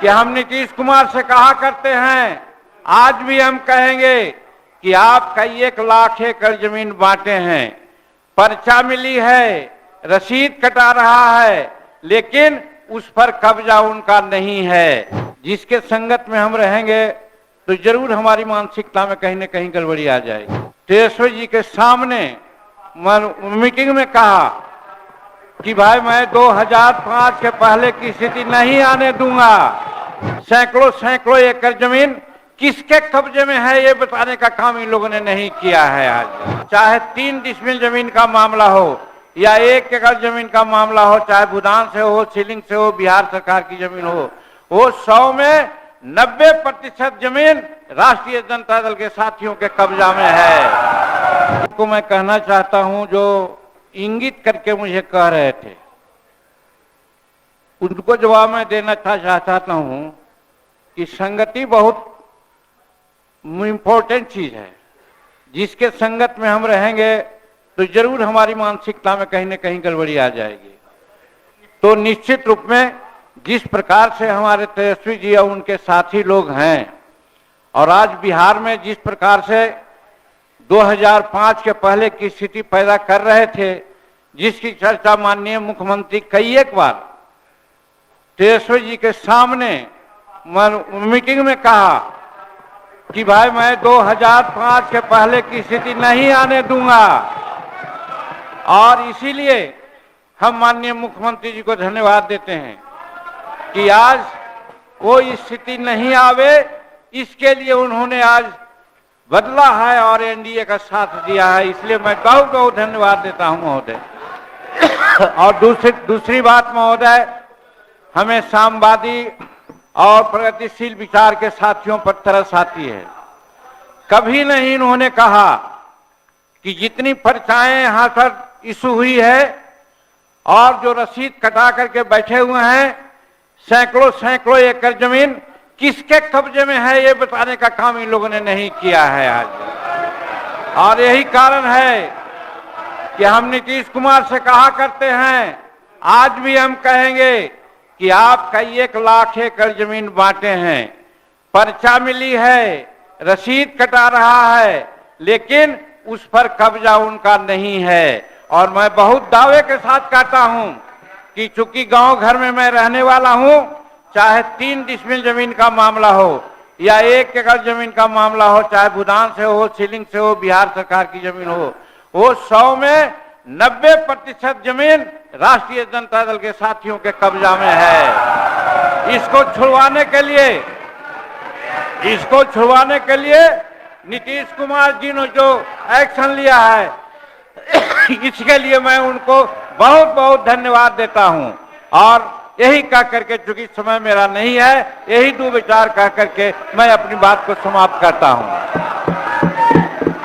कि हम नीतीश कुमार से कहा करते हैं, आज भी हम कहेंगे कि आप कई 1 लाख एकड़ जमीन बांटे हैं, पर्चा मिली है, रसीद कटा रहा है, लेकिन उस पर कब्जा उनका नहीं है। जिसके संगत में हम रहेंगे तो जरूर हमारी मानसिकता में कहीं न कहीं गड़बड़ी आ जाएगी। तेजस्वी जी के सामने मीटिंग में कहा कि भाई मैं 2005 के पहले की स्थिति नहीं आने दूंगा। सैकड़ों एकड़ जमीन किसके कब्जे में है ये बताने का काम इन लोगों ने नहीं किया है। आज चाहे 3 डिसमिल जमीन का मामला हो या 1 एकड़ जमीन का मामला हो, चाहे भूटान से हो, सीलिंग से हो, बिहार सरकार की जमीन हो, वो 100 में 90% जमीन राष्ट्रीय जनता दल के साथियों के कब्जा में है। इनको मैं कहना चाहता हूं, जो इंगित करके मुझे कह रहे थे उनको जवाब मैं देना चाहता हूं कि संगति बहुत इम्पोर्टेंट चीज है। जिसके संगत में हम रहेंगे तो जरूर हमारी मानसिकता में कहीं न कहीं गड़बड़ी आ जाएगी। तो निश्चित रूप में जिस प्रकार से हमारे तेजस्वी जी और उनके साथी लोग हैं और आज बिहार में जिस प्रकार से 2005 के पहले की स्थिति पैदा कर रहे थे, जिसकी चर्चा माननीय मुख्यमंत्री कई 1 बार तेजस्वी जी के सामने मीटिंग में कहा कि भाई मैं 2005 के पहले की स्थिति नहीं आने दूंगा, और इसीलिए हम माननीय मुख्यमंत्री जी को धन्यवाद देते हैं कि आज वो स्थिति नहीं आवे, इसके लिए उन्होंने आज बदला है और एनडीए का साथ दिया है। इसलिए मैं बहुत बहुत धन्यवाद देता हूं महोदय। और दूसरी बात महोदय, हमें साम्यवादी और प्रगतिशील विचार के साथियों पर तरस आती है। कभी नहीं इन्होंने कहा कि जितनी पर्चाएं यहां पर इशू हुई है और जो रसीद कटा करके बैठे हुए हैं, सैकड़ों एकड़ जमीन किसके कब्जे में है ये बताने का काम इन लोगों ने नहीं किया है आज। और यही कारण है कि हम नीतीश कुमार से कहा करते हैं, आज भी हम कहेंगे कि आप कई 1 लाख एकड़ जमीन बांटे हैं, पर्चा मिली है, रसीद कटा रहा है, लेकिन उस पर कब्जा उनका नहीं है। और मैं बहुत दावे के साथ कहता हूं कि चूंकि गांव घर में मैं रहने वाला हूं, चाहे 3 डिसमिल जमीन का मामला हो या 1 एकड़ जमीन का मामला हो, चाहे भूटान से हो, सीलिंग से हो, बिहार सरकार की जमीन हो, वो 100 में 90% जमीन राष्ट्रीय जनता दल के साथियों के कब्जा में है। इसको छुड़वाने के लिए नीतीश कुमार जी ने जो एक्शन लिया है इसके लिए मैं उनको बहुत बहुत धन्यवाद देता हूं। और यही कह करके, चूंकि समय मेरा नहीं है, यही 2 विचार कह करके मैं अपनी बात को समाप्त करता हूं।